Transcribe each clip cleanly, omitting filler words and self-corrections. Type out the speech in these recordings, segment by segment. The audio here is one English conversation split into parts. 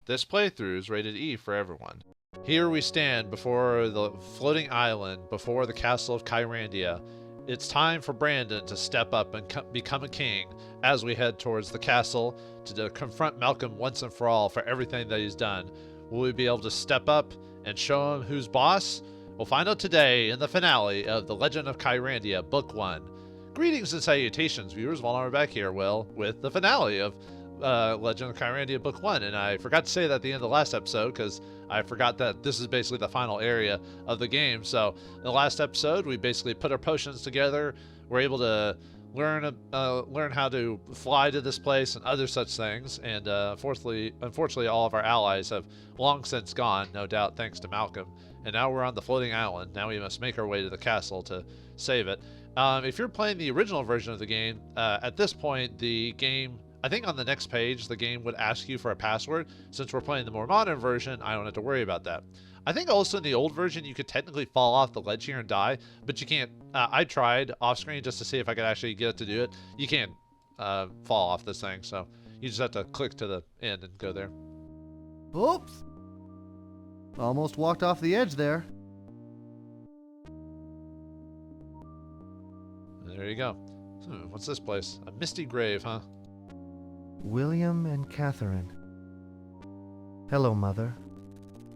This playthrough is rated E for everyone. Here we stand before the floating island, before the Castle of Kyrandia. It's time for Brandon to step up and become a king as we head towards the castle to confront Malcom once and for all for everything that he's done. Will we be able to step up and show him who's boss? We'll find out today in the finale of The Legend of Kyrandia, Book 1. Greetings and salutations, viewers. Vauldemare back here, with the finale of Legend of Kyrandia Book 1. And I forgot to say that at the end of the last episode because I forgot that this is basically the final area of the game. So in the last episode, we basically put our potions together. We're able to learn how to fly to this place and other such things. And unfortunately, all of our allies have long since gone, no doubt thanks to Malcom. And now we're on the floating island. Now we must make our way to the castle to save it. If you're playing the original version of the game, at this point, the game, I think on the next page, the game would ask you for a password. Since we're playing the more modern version, I don't have to worry about that. I think also in the old version, you could technically fall off the ledge here and die, but you can't. I tried off screen just to see if I could actually get it to do it. You can't fall off this thing, so you just have to click to the end and go there. Oops! Almost walked off the edge there. There you go. What's this place? A misty grave, huh? William and Catherine. Hello, Mother.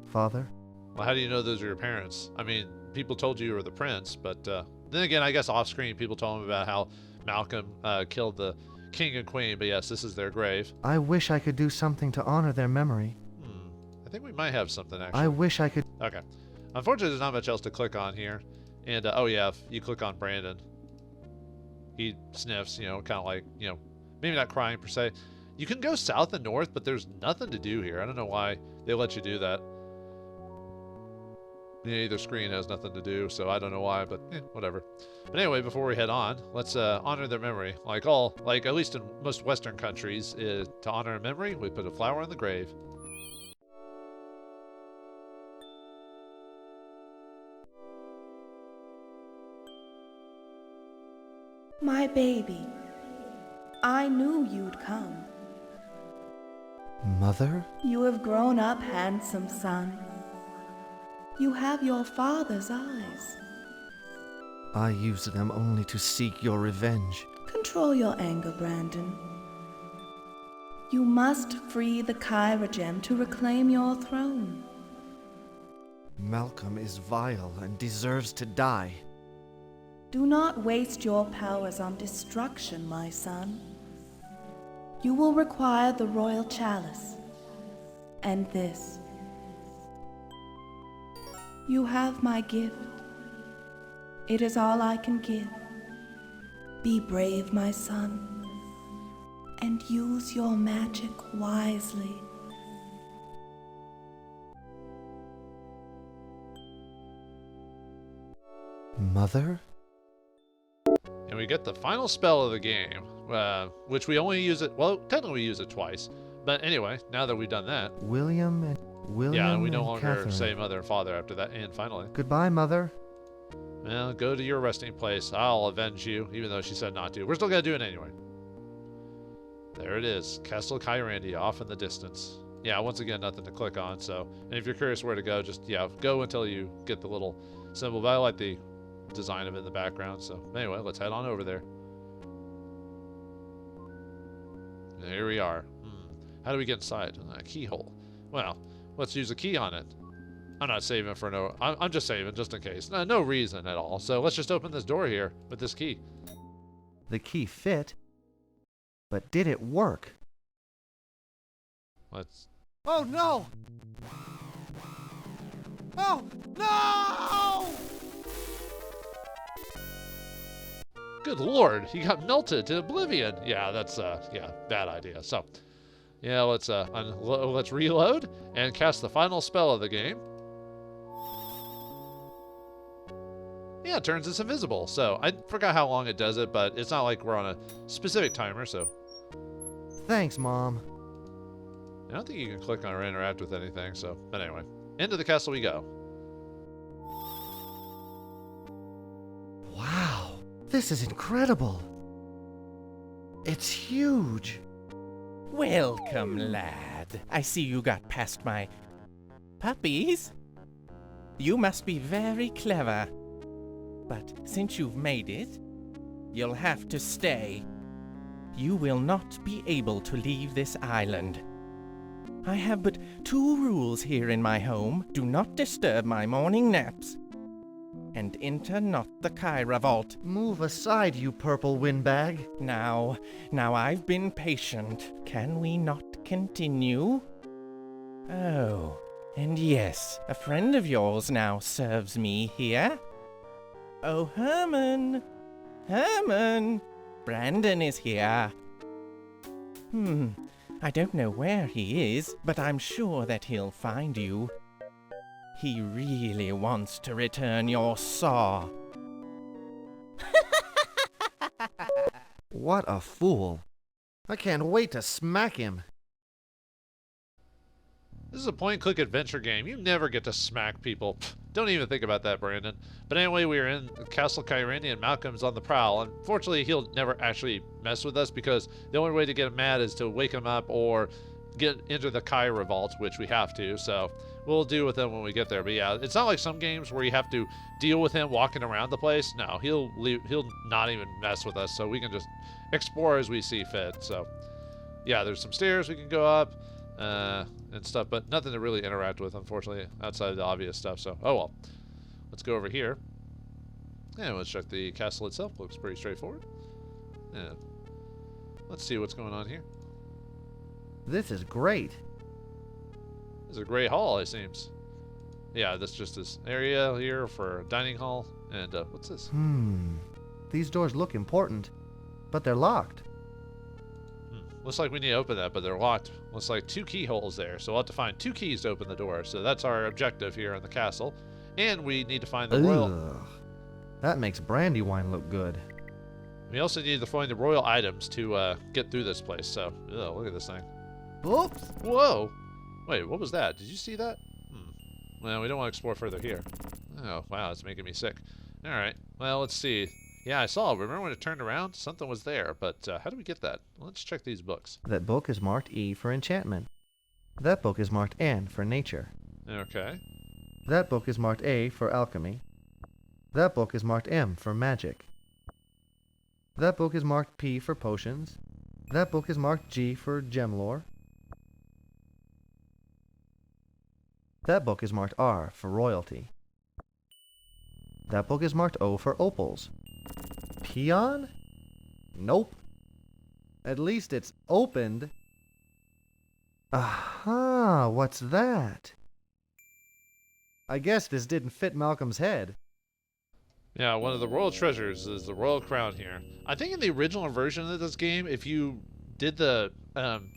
Father. Well, how do you know those are your parents? I mean, people told you were the prince, but then again, I guess off-screen people told him about how Malcom killed the king and queen, but yes, this is their grave. I wish I could do something to honor their memory. I think we might have something, actually. I wish I could... Okay. Unfortunately, there's not much else to click on here. And, oh yeah, if you click on Brandon, he sniffs, you know, kind of like, you know, maybe not crying per se. You can go south and north, but there's nothing to do here. I don't know why they let you do that. Yeah, either screen has nothing to do, so I don't know why, but whatever. But anyway, before we head on, let's honor their memory. Like at least in most Western countries, to honor a memory, we put a flower on the grave. My baby, I knew you'd come. Mother? You have grown up, handsome son. You have your father's eyes. I used them only to seek your revenge. Control your anger, Brandon. You must free the Kyra gem to reclaim your throne. Malcom is vile and deserves to die. Do not waste your powers on destruction, my son. You will require the royal chalice, and this. You have my gift. It is all I can give. Be brave, my son, and use your magic wisely. Mother? And we get the final spell of the game, which we only use it, well, technically we use it twice. But anyway, now that we've done that. William and yeah, we no longer Catherine. say mother and father after that, and finally. Goodbye, Mother. Well, go to your resting place. I'll avenge you, even though she said not to. We're still gonna do it anyway. There it is, Castle Kyrandia, off in the distance. Yeah, once again, nothing to click on, so. And if you're curious where to go, just, yeah, go until you get the little symbol. But I like the design of it in the background, so anyway, let's head on over there. There we are. How do we get inside? A keyhole. Well, let's use a key on it. I'm not saving for no... I'm just saving just in case. No reason at all. So let's just open this door here with this key. The key fit, but did it work? Let's... Oh no! Oh no! Good lord, he got melted to oblivion. Yeah, that's yeah, bad idea. So, yeah, let's reload and cast the final spell of the game. Yeah, it turns us invisible. So I forgot how long it does it, but it's not like we're on a specific timer. So, Thanks, Mom. I don't think you can click on or interact with anything. So, but anyway, into the castle we go. Wow. This is incredible. It's huge. Welcome, lad. I see you got past my puppies. You must be very clever. But since you've made it, you'll have to stay. You will not be able to leave this island. I have but 2 rules here in my home. Do not disturb my morning naps. And enter not the Kyra vault. Move aside, you purple windbag. Now I've been patient. Can we not continue? Oh, and yes, a friend of yours now serves me here. Oh, Herman! Herman! Brandon is here. I don't know where he is, but I'm sure that he'll find you. He really wants to return your saw. What a fool. I can't wait to smack him. This is a point-and-click adventure game. You never get to smack people. Pfft, don't even think about that, Brandon. But anyway, we are in Castle Kyrandia, and Malcolm's on the prowl. Unfortunately, he'll never actually mess with us because the only way to get him mad is to wake him up or get into the Kyra vault, which we have to. So we'll deal with him when we get there. But yeah, it's not like some games where you have to deal with him walking around the place. No, he'll not even mess with us, so we can just explore as we see fit. So yeah, there's some stairs we can go up. And stuff, but nothing to really interact with, unfortunately, outside of the obvious stuff. So, oh well. Let's go over here. And let's check the castle itself. Looks pretty straightforward. Yeah. Let's see what's going on here. This is great. This is a great hall, it seems. Yeah, that's just this area here for dining hall. And, what's this? These doors look important, but they're locked. Looks like we need to open that, but they're locked. Looks like 2 keyholes there, so we'll have to find 2 keys to open the door. So that's our objective here in the castle. And we need to find the royal... Ugh. That makes Brandywine look good. We also need to find the royal items to get through this place. So, look at this thing. Oops! Whoa! Wait, what was that? Did you see that? Well, we don't want to explore further here. Oh, wow, it's making me sick. Alright, well, let's see. Yeah, I saw. Remember when it turned around? Something was there, but how do we get that? Let's check these books. That book is marked E for enchantment. That book is marked N for nature. Okay. That book is marked A for alchemy. That book is marked M for magic. That book is marked P for potions. That book is marked G for gem lore. That book is marked R for royalty. That book is marked O for opals. Peon? Nope. At least it's opened. Aha, what's that? I guess this didn't fit Malcolm's head. Yeah, one of the royal treasures is the royal crown here. I think in the original version of this game, if you did the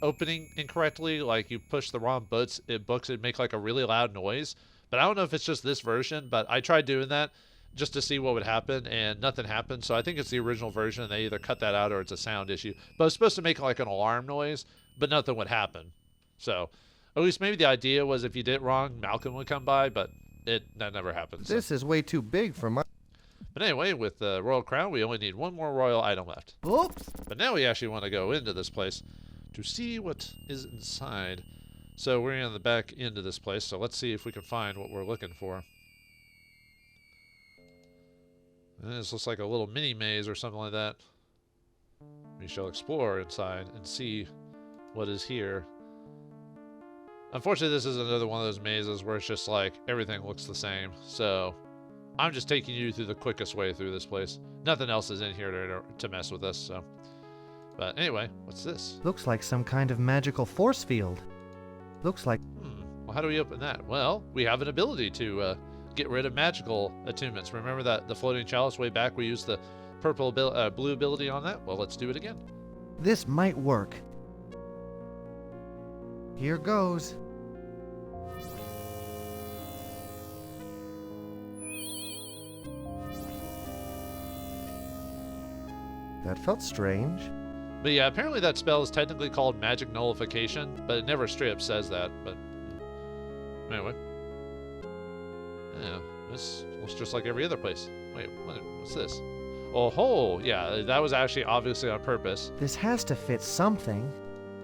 opening incorrectly, like you pushed the wrong books, it'd make like a really loud noise. But I don't know if it's just this version, but I tried doing that just to see what would happen, and nothing happened. So I think it's the original version, and they either cut that out or it's a sound issue. But it's supposed to make like an alarm noise, but nothing would happen. So at least maybe the idea was if you did it wrong, Malcolm would come by, but that never happened. This is way too big for my... But anyway, with the royal crown, we only need 1 more royal item left. Oops! But now we actually want to go into this place to see what is inside. So we're on the back end of this place, so let's see if we can find what we're looking for. And this looks like a little mini maze or something like that. We shall explore inside and see what is here. Unfortunately, this is another one of those mazes where it's just like everything looks the same. So I'm just taking you through the quickest way through this place. Nothing else is in here to mess with us. So, but anyway, what's this? Looks like some kind of magical force field. Looks like... Well, how do we open that? Well, we have an ability to get rid of magical attunements. Remember that the floating chalice way back, we used the blue ability on that? Well, let's do it again. This might work. Here goes. That felt strange. But yeah, apparently that spell is technically called magic nullification, but it never straight up says that. But anyway. Yeah, this looks just like every other place. Wait, what's this? Oh ho! Yeah, that was actually obviously on purpose. This has to fit something.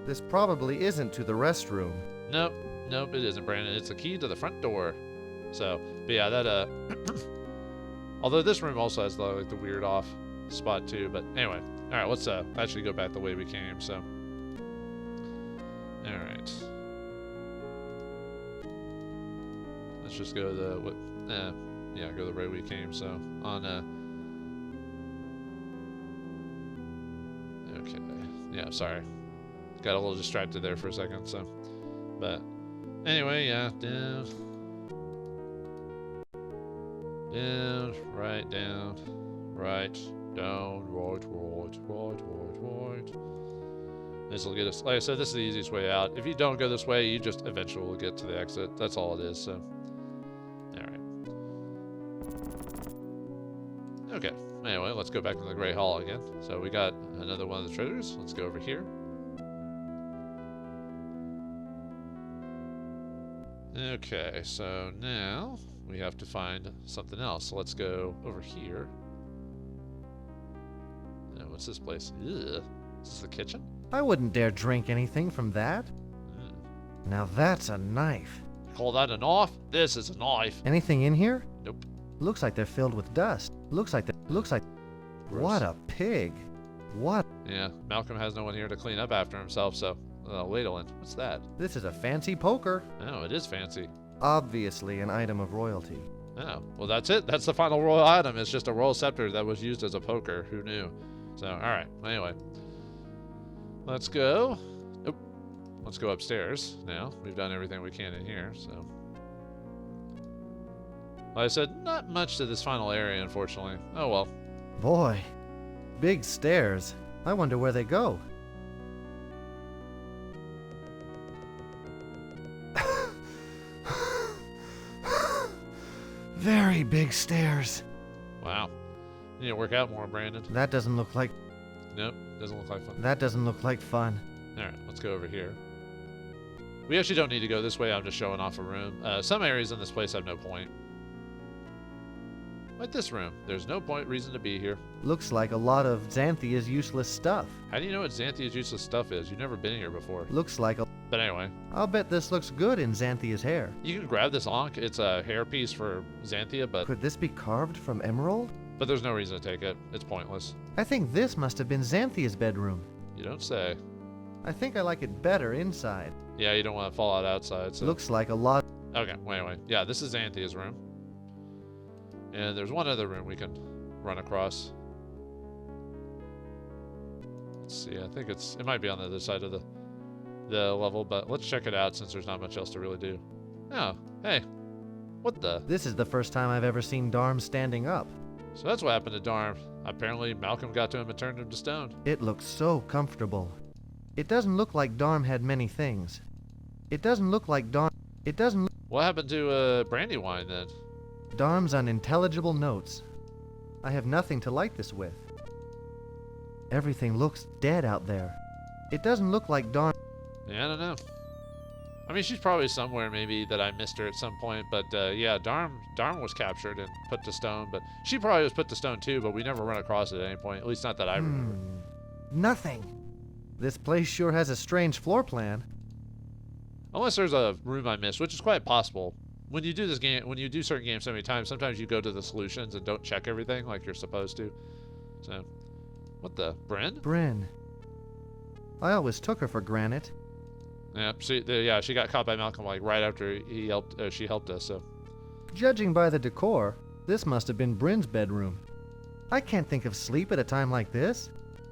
This probably isn't to the restroom. Nope, nope, it isn't, Brandon. It's the key to the front door. So, but yeah, that although this room also has like the weird off spot too. But anyway, all right, let's actually go back the way we came. So, all right, let's just go yeah, go the way we came. So on okay, yeah, sorry, got a little distracted there for a second. So, but anyway, yeah, down, right, down, right, down, right. This will get us, like I said, this is the easiest way out. If you don't go this way, you just eventually will get to the exit. That's all it is, so. Alright. Okay, anyway, let's go back to the Great Hall again. So we got another one of the treasures. Let's go over here. Okay, so now we have to find something else. So let's go over here. What's this place? Ugh. Is this the kitchen? I wouldn't dare drink anything from that. Now that's a knife. Call that a knife? This is a knife. Anything in here? Nope. Looks like they're filled with dust. Looks like. Gross. What a pig. What? Yeah, Malcom has no one here to clean up after himself, so ladling. What's that? This is a fancy poker. Oh, it is fancy. Obviously an item of royalty. Oh, well that's it. That's the final royal item. It's just a royal scepter that was used as a poker. Who knew? So, alright. Anyway. Let's go. Oop. Let's go upstairs now. We've done everything we can in here, so. Like I said, not much to this final area, unfortunately. Oh well. Boy. Big stairs. I wonder where they go. Very big stairs. Wow. You need to work out more, Brandon. That doesn't look like... Nope, doesn't look like fun. That doesn't look like fun. Alright, let's go over here. We actually don't need to go this way, I'm just showing off a room. Some areas in this place have no point. Like this room. There's no reason to be here. Looks like a lot of Xanthia's useless stuff. How do you know what Xanthia's useless stuff is? You've never been here before. Looks like a... But anyway. I'll bet this looks good in Xanthia's hair. You can grab this Ankh. It's a hairpiece for Xanthia, but... Could this be carved from emerald? But there's no reason to take it. It's pointless. I think this must have been Xanthia's bedroom. You don't say. I think I like it better inside. Yeah, you don't want to fall out outside, so... Looks like a lot... Okay, well, anyway. Yeah, this is Xanthia's room. And there's one other room we can run across. Let's see, I think it might be on the other side of the level, but let's check it out since there's not much else to really do. Oh, hey. What the? This is the first time I've ever seen Darm standing up. So that's what happened to Darm. Apparently, Malcom got to him and turned him to stone. It looks so comfortable. It doesn't look like Darm had many things. It doesn't look like Darm... It doesn't look... What happened to Brandywine then? Darm's unintelligible notes. I have nothing to light this with. Everything looks dead out there. It doesn't look like Darm... Yeah, I don't know. I mean, she's probably somewhere maybe that I missed her at some point, but yeah, Darm was captured and put to stone, but she probably was put to stone too, but we never run across it at any point, at least not that I remember. Nothing. This place sure has a strange floor plan. Unless there's a room I missed, which is quite possible. When you do this game, when you do certain games so many times, sometimes you go to the solutions and don't check everything like you're supposed to. So, what the? Bryn? I always took her for granite. Yeah, she got caught by Malcom like right after she helped us. So, judging by the decor, this must have been Bryn's bedroom. I can't think of sleep at a time like this.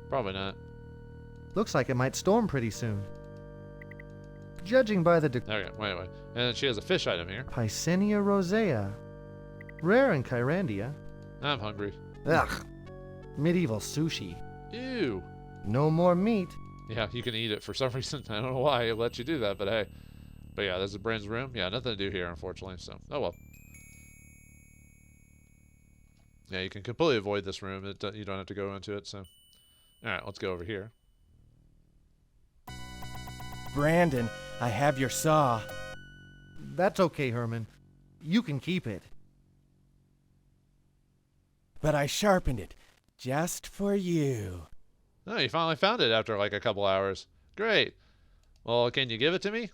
Probably not. Looks like it might storm pretty soon. Judging by the okay, wait. And then she has a fish item here. Piscenia rosea. Rare in Kyrandia. I'm hungry. Ugh. Medieval sushi. Ew. No more meat. Yeah, you can eat it for some reason. I don't know why it lets you do that, but hey. But yeah, this is Bryn's room. Yeah, nothing to do here, unfortunately, so. Oh well. Yeah, you can completely avoid this room. You don't have to go into it, so. Alright, let's go over here. Brandon, I have your saw. That's okay, Herman. You can keep it. But I sharpened it just for you. Oh, you finally found it after like a couple hours. Great. Well, can you give it to me?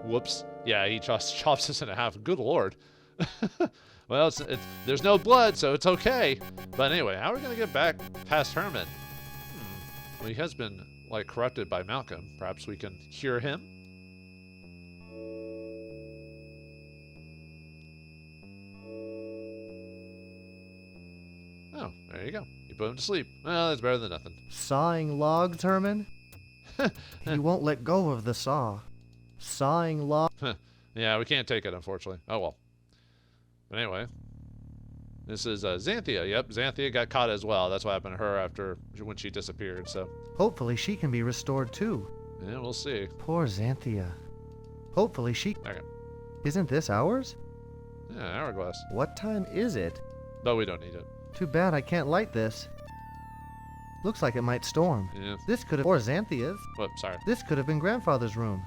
Whoops. Yeah, he chops us in half. Good lord. Well, there's no blood, so it's okay. But anyway, how are we going to get back past Herman? Well, he has been, like, corrupted by Malcom. Perhaps we can cure him? Oh, there you go. You put him to sleep. Well, that's better than nothing. Sawing logs, Herman? He won't let go of the saw. Sawing logs. Yeah, we can't take it, unfortunately. Oh, well. But anyway, this is Xanthia. Yep, Xanthia got caught as well. That's what happened to her when she disappeared, so. Hopefully she can be restored too. Yeah, we'll see. Poor Xanthia. Hopefully she... Okay. Isn't this ours? Yeah, hourglass. What time is it? But we don't need it. Too bad I can't light this. Looks like it might storm. Yeah. This could have... Or Xanthia's. Whoop, sorry. This could have been Grandfather's room.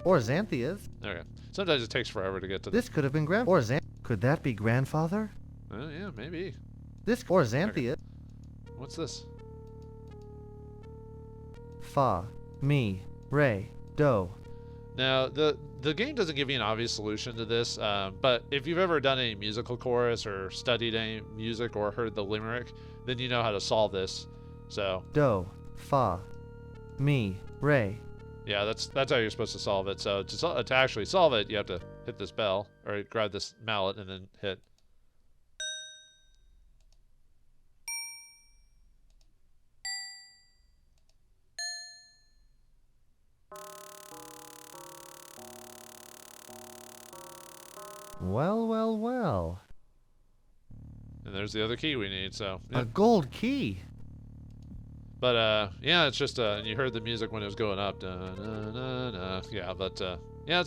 Or Xanthia's. Okay. Sometimes it takes forever to get to This could have been Or Could that be Grandfather? Yeah, maybe. This... Or Xanthia. What's this? Fa. Mi. Re. Do. Now, the game doesn't give you an obvious solution to this, but if you've ever done any musical chorus or studied any music or heard the limerick, then you know how to solve this. So Do. Fa. Mi. Re. yeah, that's how you're supposed to solve it. So to actually solve it, you have to hit this bell or grab this mallet and then hit. Well, well, well. And there's the other key we need, so. Yeah. A gold key. But, yeah, it's just, and you heard the music when it was going up. Yeah, but, yeah,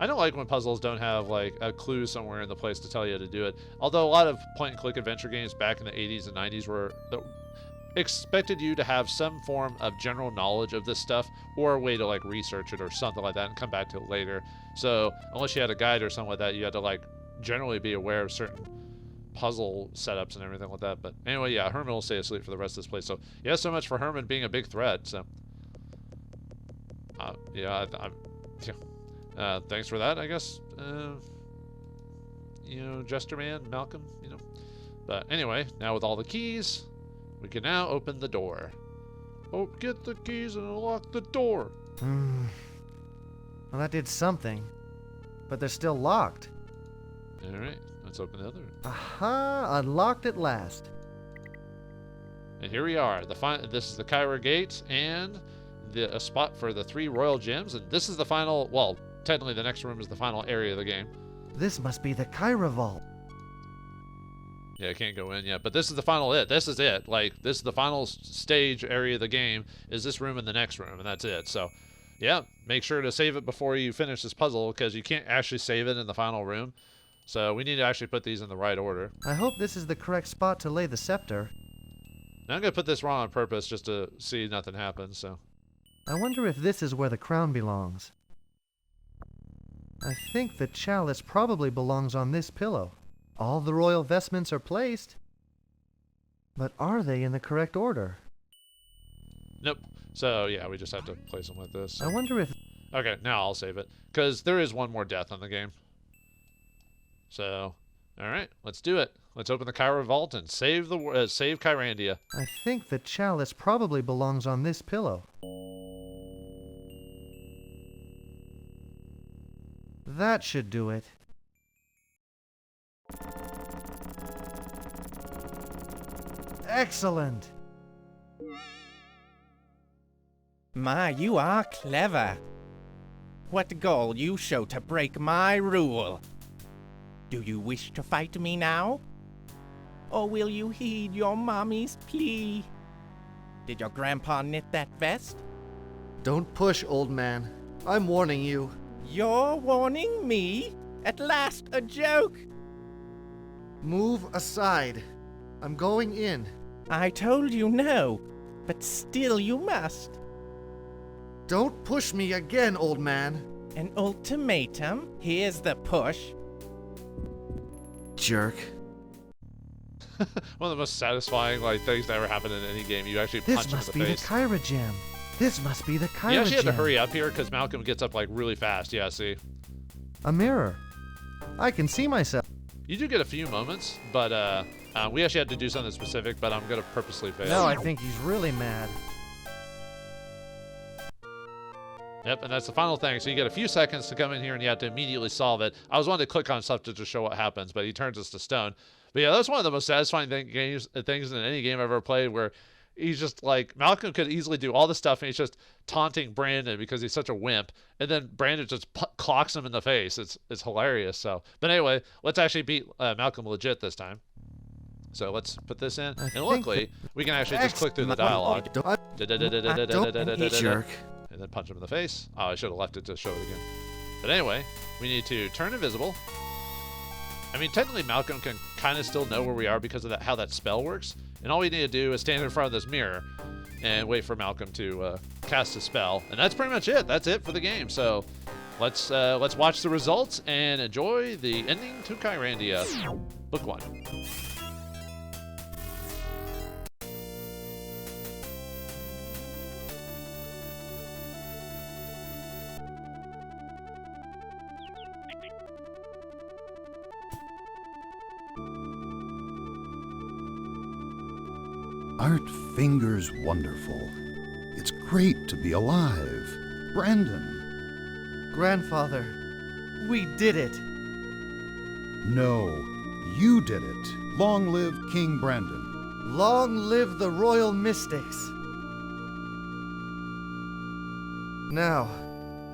I don't like when puzzles don't have, like, a clue somewhere in the place to tell you how to do it. Although a lot of point-and-click adventure games back in the 80s and 90s were expected you to have some form of general knowledge of this stuff or a way to, like, research it or something like that and come back to it later. So unless you had a guide or something like that, you had to, like, generally be aware of certain puzzle setups and everything like that. But anyway, yeah, Herman will stay asleep for the rest of this place. So yeah, so much for Herman being a big threat. So yeah, thanks for that, I guess. You know, Jester Man, Malcom, you know. But anyway, now with all the keys, we can now open the door. Oh, get the keys and unlock the door. Well, that did something. But they're still locked. Alright, let's open the other. Aha! Unlocked at last. And here we are. This is the Kyra Gate and a spot for the 3 royal gems. And this is the final, well, technically the next room is the final area of the game. This must be the Kyra Vault. Yeah, I can't go in yet, but this is the final This is it. Like, this is the final stage area of the game, is this room and the next room, and that's it. So, yeah, make sure to save it before you finish this puzzle, because you can't actually save it in the final room. So we need to actually put these in the right order. I hope this is the correct spot to lay the scepter. Now I'm going to put this wrong on purpose just to see nothing happens, so. I wonder if this is where the crown belongs. I think the chalice probably belongs on this pillow. All the royal vestments are placed. But are they in the correct order? Nope. So, yeah, we just have to place them like this. I wonder if... Okay, now I'll save it. Because there is one more death on the game. So, alright, let's do it. Let's open the Kyra Vault and save Kyrandia. I think the chalice probably belongs on this pillow. That should do it. Excellent! My, you are clever. What gall you show to break my rule? Do you wish to fight me now? Or will you heed your mommy's plea? Did your grandpa knit that vest? Don't push, old man. I'm warning you. You're warning me? At last, a joke! Move aside. I'm going in. I told you no, but still you must. Don't push me again, old man. An ultimatum? Here's the push. Jerk. One of the most satisfying like things that ever happened in any game. You actually punch This him in must the be the face. Kyra gem. This must be the Kyra You actually had to gem. hurry up here because Malcom gets up like really fast. Yeah, see. A mirror. I can see myself. You do get a few moments, but we actually had to do something specific, but I'm going to purposely fail. No, I think he's really mad. Yep, and that's the final thing. So you get a few seconds to come in here and you have to immediately solve it. I was wanting to click on stuff to just show what happens, but he turns us to stone. But yeah, that's one of the most satisfying things in any game I've ever played, where he's just like, Malcom could easily do all the stuff and he's just taunting Brandon because he's such a wimp, and then Brandon just clocks him in the face. It's hilarious. So, but anyway, let's actually beat Malcom legit this time. So let's put this in, and luckily we can actually just click through the dialogue. Jerk. And then punch him in the face. Oh, I should have left it to show it again. But anyway, we need to turn invisible. I mean, technically Malcom can kind of still know where we are because of how that spell works. And all we need to do is stand in front of this mirror and wait for Malcom to cast a spell. And that's pretty much it. That's it for the game. So let's watch the results and enjoy the ending to Kyrandia, Book 1. Art fingers wonderful. It's great to be alive. Brandon. Grandfather, we did it. No, you did it. Long live King Brandon. Long live the royal mystics. Now,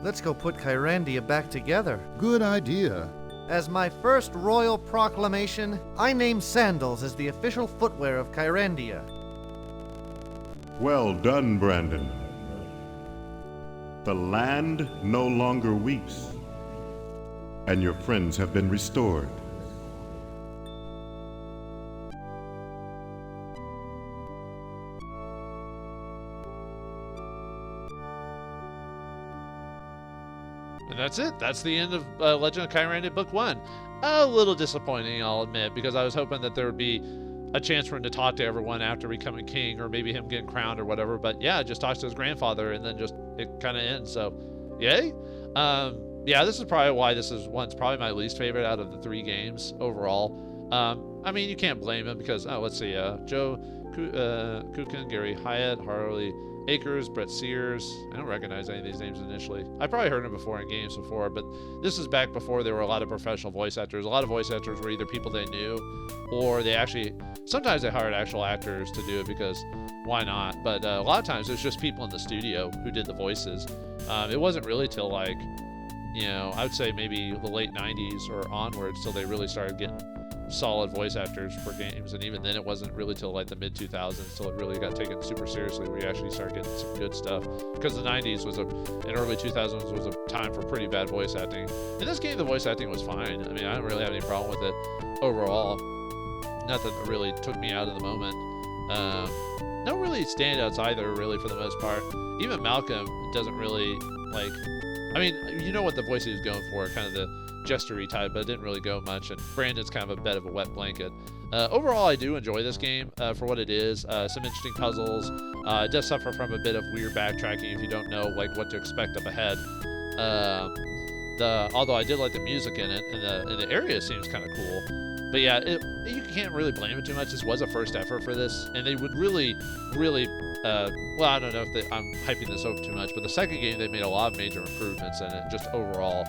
let's go put Kyrandia back together. Good idea. As my first royal proclamation, I name sandals as the official footwear of Kyrandia. Well done, Brandon. The land no longer weeps, and your friends have been restored. And that's it. That's the end of Legend of Kyrandia Book 1. A little disappointing, I'll admit, because I was hoping that there would be a chance for him to talk to everyone after becoming king, or maybe him getting crowned or whatever. But yeah, just talks to his grandfather, and then just it kind of ends. So, yay. Yeah, this is probably why this is probably my least favorite out of the 3 games overall. I mean, you can't blame him because, let's see, Joe Kukin, Gary Hyatt, Harley Akers, Brett Sears. I don't recognize any of these names initially. I probably heard them before in games before, but this is back before there were a lot of professional voice actors. A lot of voice actors were either people they knew, or they actually, sometimes they hired actual actors to do it because why not? But a lot of times it was just people in the studio who did the voices. It wasn't really till like, I would say maybe the late 90s or onwards till they really started getting solid voice actors for games, and even then it wasn't really till like the mid 2000s till it really got taken super seriously, where you actually started getting some good stuff, because the 90s and early 2000s was a time for pretty bad voice acting. In this game the voice acting was fine. I mean, I don't really have any problem with it overall. Nothing that really took me out of the moment. No really standouts either, really, for the most part. Even Malcom doesn't really, like, I mean, you know what the voice he was going for, kind of the jestery type, but it didn't really go much, and Brandon's kind of a bed of a wet blanket. Overall, I do enjoy this game for what it is. Some interesting puzzles. It does suffer from a bit of weird backtracking if you don't know like what to expect up ahead. Although I did like the music in it, and the area seems kind of cool. But yeah, you can't really blame it too much. This was a first effort for this, and they would really, well, I don't know if I'm hyping this up too much, but the second game they made a lot of major improvements in it, just overall.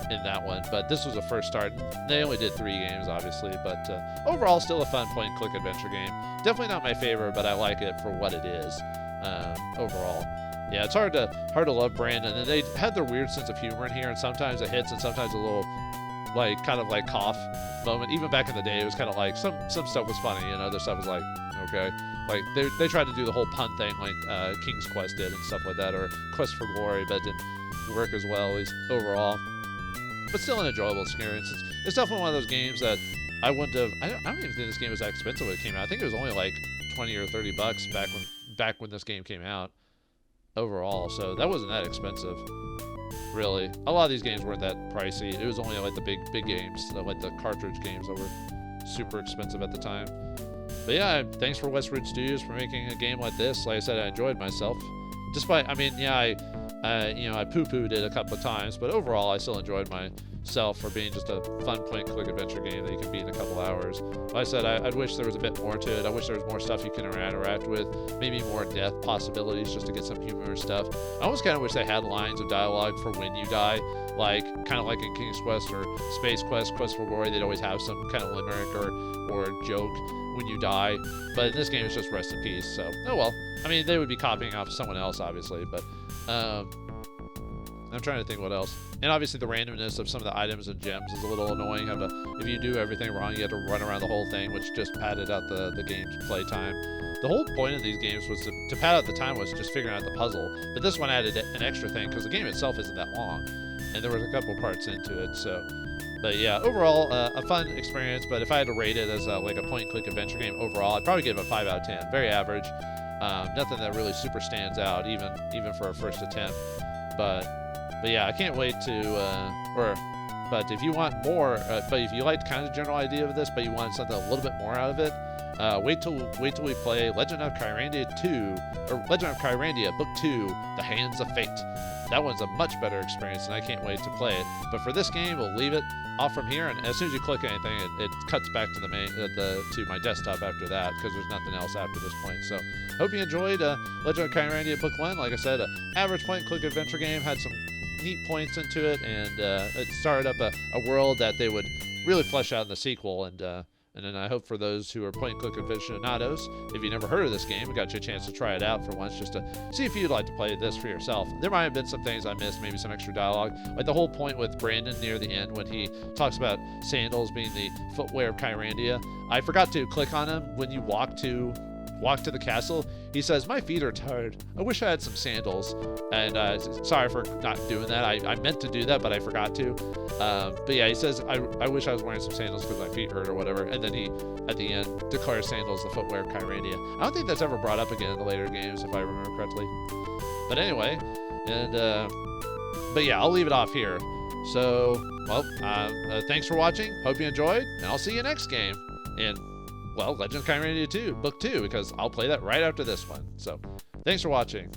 In that one, but this was a first start. They only did 3 games, obviously, but overall, still a fun point-and-click adventure game. Definitely not my favorite, but I like it for what it is. Overall, yeah, it's hard to love Brandon, and they had their weird sense of humor in here, and sometimes it hits, and sometimes a little, like, kind of like cough moment. Even back in the day, it was kind of like some stuff was funny, and other stuff was like, okay, like they tried to do the whole pun thing, like King's Quest did and stuff like that, or Quest for Glory, but it didn't work as well, at least overall. But still an enjoyable experience. It's definitely one of those games that I wouldn't have. I don't even think this game was that expensive when it came out. I think it was only like $20 or $30 back when this game came out overall. So that wasn't that expensive, really. A lot of these games weren't that pricey. It was only like the big games, like the cartridge games, that were super expensive at the time. But yeah, thanks for Westwood Studios for making a game like this. Like I said, I enjoyed myself. Despite, I mean, yeah, I poo-pooed it a couple of times, but overall, I still enjoyed myself for being just a fun point-and-click adventure game that you can beat in a couple hours. Like I said, I'd wish there was a bit more to it. I wish there was more stuff you can interact with, maybe more death possibilities just to get some humorous stuff. I almost kind of wish they had lines of dialogue for when you die, like kind of like in King's Quest or Space Quest, Quest for Glory. They'd always have some kind of limerick or joke when you die, but in this game it's just rest in peace. So oh well. I mean, they would be copying off someone else obviously, but I'm trying to think what else. And obviously the randomness of some of the items and gems is a little annoying. If you do everything wrong, you have to run around the whole thing, which just padded out the game's playtime. The whole point of these games was to pad out the time was just figuring out the puzzle, but this one added an extra thing because the game itself isn't that long, and there was a couple parts into it. So, but yeah, overall a fun experience. But if I had to rate it as like a point-and-click adventure game overall, I'd probably give it a 5 out of 10. Very average. Nothing that really super stands out, even for a first attempt. But yeah, I can't wait to but if you want more, but if you liked kind of the general idea of this, but you wanted something a little bit more out of it, wait till we play Legend of Kyrandia 2, or Legend of Kyrandia Book 2, The Hands of Fate. That one's a much better experience, and I can't wait to play it. But for this game, we'll leave it off from here, and as soon as you click anything, it cuts back to to my desktop after that, because there's nothing else after this point. So, hope you enjoyed Legend of Kyrandia Book 1. Like I said, an average point-and-click adventure game, had some neat points into it, and it started up a world that they would really flesh out in the sequel. And then I hope for those who are point-and-click aficionados, if you never heard of this game, it got you a chance to try it out for once, just to see if you'd like to play this for yourself. There might have been some things I missed, maybe some extra dialogue, like the whole point with Brandon near the end when he talks about sandals being the footwear of Kyrandia. I forgot to click on him when you walk to the castle. He says, "My feet are tired. I wish I had some sandals." And sorry for not doing that. I meant to do that, but I forgot to. But yeah, he says, I wish I was wearing some sandals because my feet hurt or whatever. And then he, at the end, declares sandals the footwear of Kyrandia. I don't think that's ever brought up again in the later games, if I remember correctly. But anyway, but yeah, I'll leave it off here. So, well, thanks for watching. Hope you enjoyed, and I'll see you next game. And well, Legend of Kyrandia 2, Book 2, because I'll play that right after this one. So, thanks for watching.